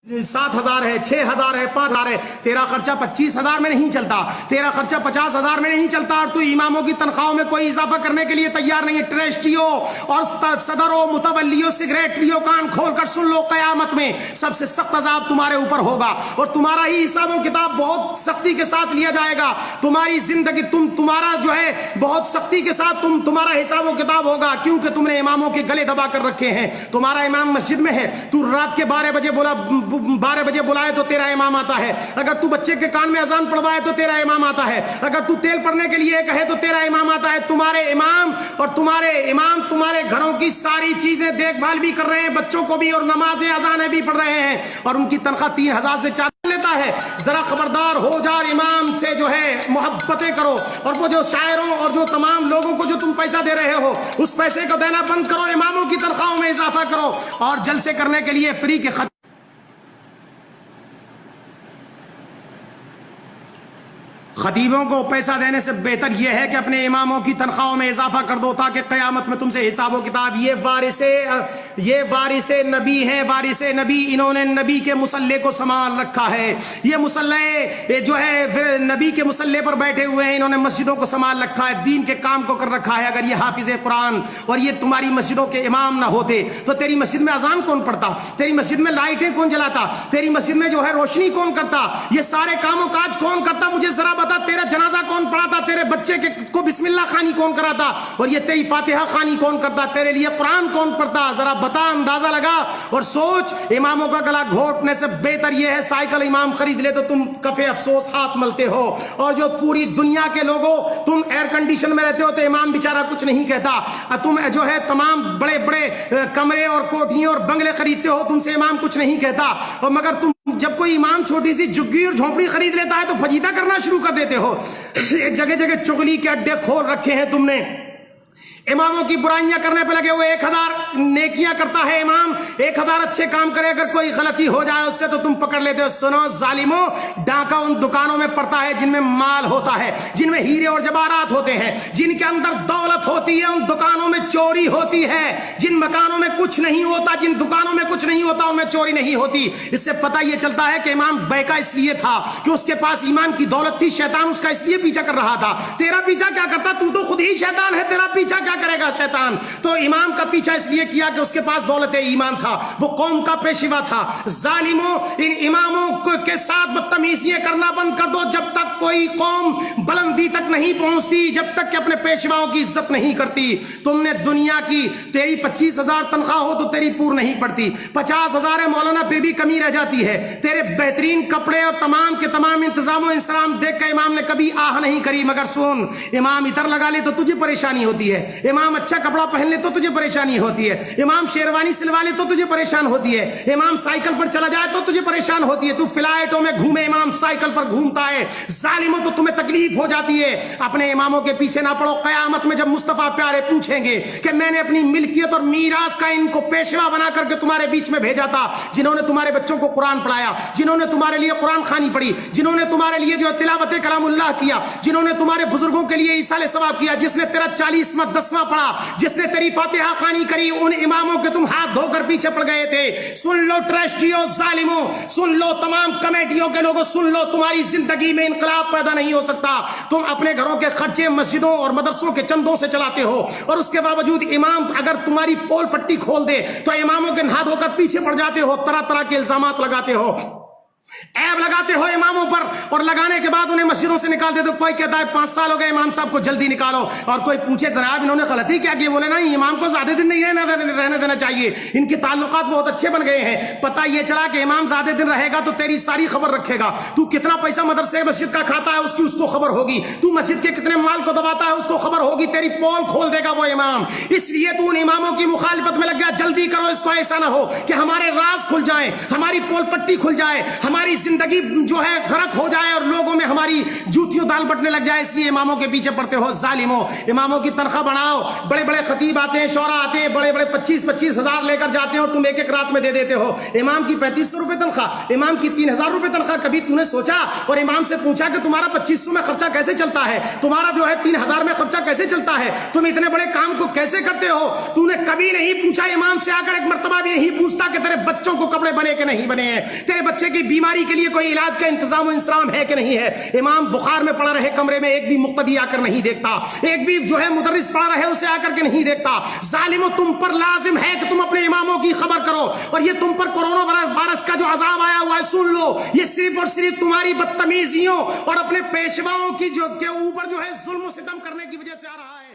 7,000 है, 6,000 है, 5,000 है, तेरा खर्चा 25,000 में नहीं चलता, तेरा खर्चा 50,000 में नहीं चलता, और तू इमामों की तनख्वाहों में कोई इजाफा करने के लिए तैयार नहीं है। ट्रस्टियों और सदरों, मुतवल्लियों, सेक्रेटरियों, कान खोल कर सुन लो, कयामत में सबसे सख्त अजाब तुम्हारे ऊपर होगा और तुम्हारा ही हिसाब किताब बहुत सख्ती के साथ लिया जाएगा। तुम्हारी जिंदगी तुम्हारा जो है बहुत सख्ती के साथ तुम्हारा हिसाब किताब होगा, क्योंकि तुमने इमामों के गले दबा कर रखे हैं। तुम्हारा इमाम मस्जिद में है, तू रात के 12 बजे बुलाए तो तेरा इमाम आता है, अगर तू बच्चे के कान में अजान पढ़वाए तो तेरा इमाम आता है, अगर तू तेल पड़ने के लिए कहे तो तेरा इमाम आता है। तुम्हारे इमाम तुम्हारे घरों की सारी चीजें देखभाल भी कर रहे हैं, बच्चों को भी, और नमाजें अजानें भी पढ़ रहे हैं, और उनकी तनख्वाह 3,000 से 4,000 लेता है। जरा खबरदार हो जा, इमाम से जो है मोहब्बतें करो, और वो जो शायरों और जो तमाम लोगों को जो तुम पैसा दे रहे हो उस पैसे को देना बंद करो, इमामों की तनख्वाहों में इजाफा करो, और जलसे करने के लिए फ्री के खतीबों को पैसा देने से बेहतर यह है कि अपने इमामों की तनख्वाहों में इजाफा कर दो, ताकि क़यामत में तुमसे हिसाब किताब। ये वारिसे नबी हैं, वारिसे नबी, इन्होंने नबी के मुसल्ले को संभाल रखा है। ये मुसल्ले जो है नबी के मुसल्ले पर बैठे हुए हैं, इन्होंने मस्जिदों को संभाल रखा है, दीन के काम को कर रखा है। अगर ये हाफिज कुरान और ये तुम्हारी मस्जिदों के इमाम ना होते तो तेरी मस्जिद में अजान कौन पढ़ता, तेरी मस्जिद में लाइटें कौन जलाता, तेरी मस्जिद में जो है रोशनी कौन करता, ये सारे कामों काज कौन करता? मुझे जरा बता, तेरा जनाजा कौन पढ़ाता, तेरे बच्चे को बिस्मिल्लाह खानी कौन कराता, और ये तेरी फातिहा खानी कौन करता, तेरे लिए कुरान कौन पढ़ता? जरा बता, अंदाजा लगा और सोच। इमामों का गला घोटने से बेहतर यह है साइकिल इमाम खरीद ले तो तुम कफे अफसोस हाथ मलते हो, और जो पूरी दुनिया के लोगों, तुम एयर कंडीशन में रहते हो तो इमाम बेचारा कुछ नहीं कहता, तुम जो है तमाम बड़े बड़े कमरे और कोठियां और बंगले खरीदते हो, तुमसे इमाम कुछ नहीं कहता, और मगर तुम जब कोई इमाम छोटी सी झुग्गी और झोंपड़ी खरीद लेता है तो फजीता करना शुरू कर देते हो। जगह जगह चुगली के अड्डे खोल रखे हैं तुमने, इमामों की बुराइयां करने पे लगे हुए। 1,000 नेकियां करता है इमाम, 1,000 अच्छे काम करे, अगर कोई गलती हो जाए उससे तो तुम पकड़ लेते हो। सुनो जालिमो, डाका उन दुकानों में पड़ता है जिनमें माल होता है, जिनमें हीरे और जवाहरात होते हैं, जिनके अंदर दौलत होती है, उन दुकानों में चोरी होती है। जिन मकानों में कुछ नहीं होता, जिन दुकानों में कुछ नहीं होता, उनमें चोरी नहीं होती। इससे पता यह चलता है कि इमाम बैका इसलिए था कि उसके पास ईमान की दौलत थी, शैतान उसका इसलिए पीछा कर रहा था। तेरा पीछा क्या करता? तू तो खुद ही शैतान है, तेरा पीछा क्या करेगा शैतान? तो इमाम का पीछा इसलिए किया कि उसके पास दौलत ईमान था, वो कौम का पेशवा था। जालिमों, इन इमामों के साथ बदतमीजियां करना बंद कर दो। जब तक कोई कौम बुलंदी तक नहीं पहुंचती, जब तक कि अपने पेशवाओं की इज्जत नहीं करती। तुमने दुनिया की, तेरी 25,000 तनख्वाह हो तो तेरी पूर नहीं पड़ती, 50,000 है मौलाना फिर भी कमी रह जाती है। तेरे बेहतरीन कपड़े और तमाम के तमाम इंतजाम इंतजाम देख कर इमाम ने कभी आह नहीं करी। मगर सुन, इमाम इतर लगा ले तो तुझे परेशानी होती है, इमाम अच्छा कपड़ा पहन ले तो तुझे परेशानी होती है, इमाम शेरवानी सिलवा ले तो तुझे परेशान होती है, इमाम साइकिल पर चला जाए तो तुझे परेशान होती है, तू फ्लाइटों में घूमे, इमाम साइकिल पर घूमता है। जालिमों, तो तुम्हें तकलीफ हो जाती है। अपने इमामों के पीछे ना पड़ो। कयामत में जब मुस्तफा प्यारे पूछेंगे कि मैंने अपनी मिल्कियत और मीरास का इनको पेशवा बना करके तुम्हारे बीच में भेजा था, जिन्होंने तुम्हारे बच्चों को कुरान पढ़ाया, जिन्होंने तुम्हारे लिए कुरान खानी पढ़ी, जिन्होंने तुम्हारे लिए जो तिलावत कलामुल्लाह किया, जिन्होंने तुम्हारे बुजुर्गों के लिए ईसाले सवाब किया, जिसने तेरा 40वां 10वां पढ़ा, जिसने तेरी फातिहा खानी करी, उन इमामों के तुम हाथ धोकर पीछे पड़ गए थे। सुन लो ट्रस्टियों, जालिमों, सुन लो तमाम कमेटियों के लोगों, सुन लो, तुम्हारी जिंदगी में इनकलाब पैदा नहीं हो सकता। तुम अपने घरों के खर्चे मस्जिदों और मदरसों के चंदों से चलाते हो, और उसके बावजूद इमाम अगर तुम्हारी पोल पट्टी खोल दे तो इमामों के हाथ धोकर पीछे पड़ जाते हो, तरह तरह के इल्जामात लगाते हो, ऐब लगाते हो इमामों पर, और लगाने के बाद उन्हें मस्जिदों से निकाल देते हो। कोई कहता है 5 साल हो गए इमाम साहब को, जल्दी निकालो, और कोई पूछे जनाब इन्होंने गलती क्या की, बोले नहीं, इमाम को ज्यादा दिन नहीं रहने देना चाहिए, इनके ताल्लुकात बहुत अच्छे बन गए हैं। पता ये चला कि इमाम ज्यादा दिन रहेगा तो तेरी सारी खबर रखेगा। तू कितना पैसा मदरसे मस्जिद का खाता है उसकी उसको खबर होगी, तू मस्जिद के कितने माल को दबाता है उसको खबर होगी, तेरी पोल खोल देगा वो इमाम। इसलिए तू उन इमामों की मुखालिफत में लग गया। जल्दी करो, इसको ऐसा ना हो कि हमारे राज खुल जाए, हमारी पोल पट्टी खुल जाए, ہماری زندگی جو ہے غرق ہو جائے اور لوگوں میں ہماری جوتیوں دال بٹنے لگ جائے، اس لیے اماموں کے پیچھے پڑتے ہو ظالموں۔ اماموں کی تنخواہ بڑھاؤ، بڑے بڑے خطیب آتے ہیں، شعراء آتے ہیں، بڑے بڑے 25-25 ہزار لے کر جاتے ہیں اور تم ایک ایک رات میں دے دیتے ہو۔ امام کی 3500 روپے تنخواہ، امام کی 3000 روپے تنخواہ، کبھی تو نے سوچا اور امام سے پوچھا کہ تمہارا 2500 میں خرچہ کیسے چلتا ہے، تمہارا جو ہے 3000 میں خرچہ کیسے چلتا ہے، تم اتنے بڑے کام کو کیسے کرتے ہو؟ تو نے کبھی نہیں پوچھا، امام سے آ کر ایک مرتبہ بھی نہیں پوچھتا کہ تیرے بچوں کو کپڑے بنے کہ نہیں بنے ہیں، تیرے بچے کی بیماری کے لیے کوئی علاج کا انتظام و انتظام ہے کہ نہیں ہے۔ امام بخار میں پڑا رہے کمرے میں، ایک بھی مقتدی آ کر نہیں دیکھتا، ایک بھی جو ہے مدرس پڑا رہے اسے آ کر کے نہیں دیکھتا۔ ظالموں، تم پر لازم ہے کہ تم اپنے اماموں کی خبر کرو، اور یہ تم پر کورونا وائرس کا جو عذاب آیا ہوا ہے سن لو، یہ صرف اور صرف تمہاری بدتمیزیوں اور اپنے پیشواؤں کی جو کے اوپر جو ہے ظلم و ستم کرنے کی وجہ سے آ رہا ہے۔